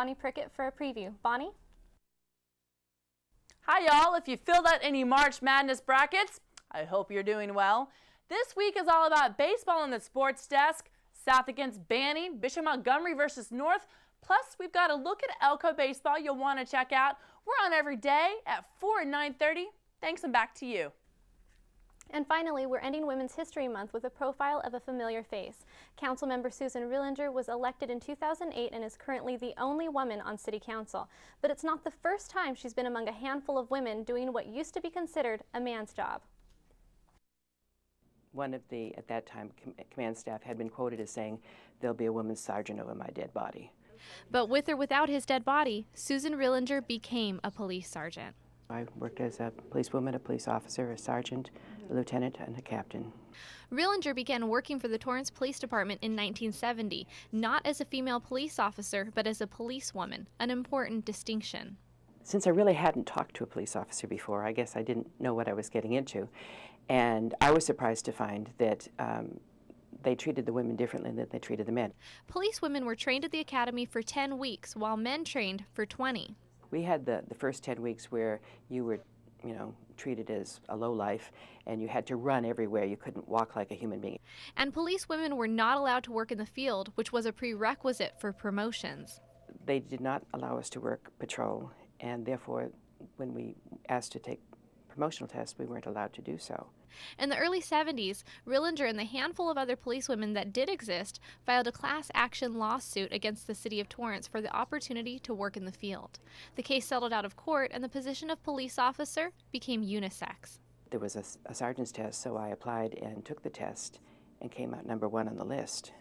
Bonnie Prickett for a preview. Bonnie? Hi y'all, if you filled out any March Madness brackets, I hope you're doing well. This week is all about baseball on the sports desk, South against Banning, Bishop Montgomery versus North, plus we've got a look at Elko baseball you'll want to check out. We're on every day at 4 and 9:30. Thanks, and back to you. And finally, we're ending Women's History Month with a profile of a familiar face. Councilmember Susan Rillinger was elected in 2008 and is currently the only woman on City Council. But it's not the first time she's been among a handful of women doing what used to be considered a man's job. One of the, at that time, command staff had been quoted as saying, "There'll be a woman's sergeant over my dead body." But with or without his dead body, Susan Rillinger became a police sergeant. I worked as a policewoman, a police officer, a sergeant, a lieutenant, and a captain. Rillinger began working for the Torrance Police Department in 1970, not as a female police officer, but as a policewoman, an important distinction. Since I really hadn't talked to a police officer before, I guess I didn't know what I was getting into. And I was surprised to find that they treated the women differently than they treated the men. Police women were trained at the academy for 10 weeks, while men trained for 20. We had the first 10 weeks where you were, treated as a lowlife, and you had to run everywhere. You couldn't walk like a human being. And police women were not allowed to work in the field, which was a prerequisite for promotions. They did not allow us to work patrol, and therefore, when we asked to take promotional tests, we weren't allowed to do so. In the early 70s, Rillinger and the handful of other policewomen that did exist filed a class action lawsuit against the city of Torrance for the opportunity to work in the field. The case settled out of court, and the position of police officer became unisex. There was a sergeant's test, so I applied and took the test and came out number 1 on the list.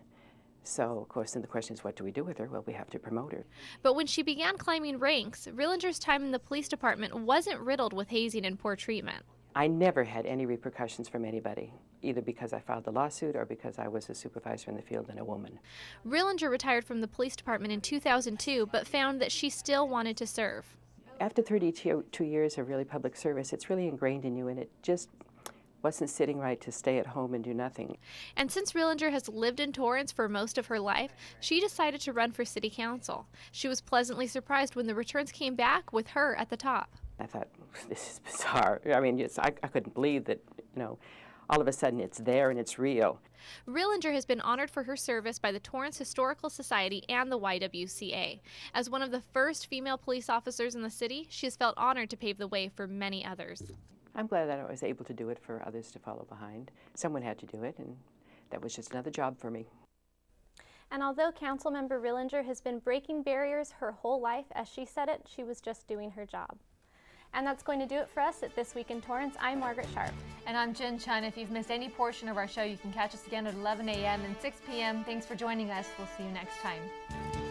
So, of course, then the question is, what do we do with her? Well, we have to promote her. But when she began climbing ranks, Rillinger's time in the police department wasn't riddled with hazing and poor treatment. I never had any repercussions from anybody, either because I filed the lawsuit or because I was a supervisor in the field and a woman. Rillinger retired from the police department in 2002, but found that she still wanted to serve. After 32 years of really public service, it's really ingrained in you, and it just wasn't sitting right to stay at home and do nothing. And since Rillinger has lived in Torrance for most of her life, she decided to run for city council. She was pleasantly surprised when the returns came back with her at the top. I thought, this is bizarre. I mean, I couldn't believe that, all of a sudden it's there and it's real. Rillinger has been honored for her service by the Torrance Historical Society and the YWCA. As one of the first female police officers in the city, she has felt honored to pave the way for many others. I'm glad that I was able to do it for others to follow behind. Someone had to do it, and that was just another job for me. And although Councilmember Rillinger has been breaking barriers her whole life, as she said it, she was just doing her job. And that's going to do it for us at This Week in Torrance. I'm Margaret Sharp. And I'm Jen Chun. If you've missed any portion of our show, you can catch us again at 11 a.m. and 6 p.m. Thanks for joining us. We'll see you next time.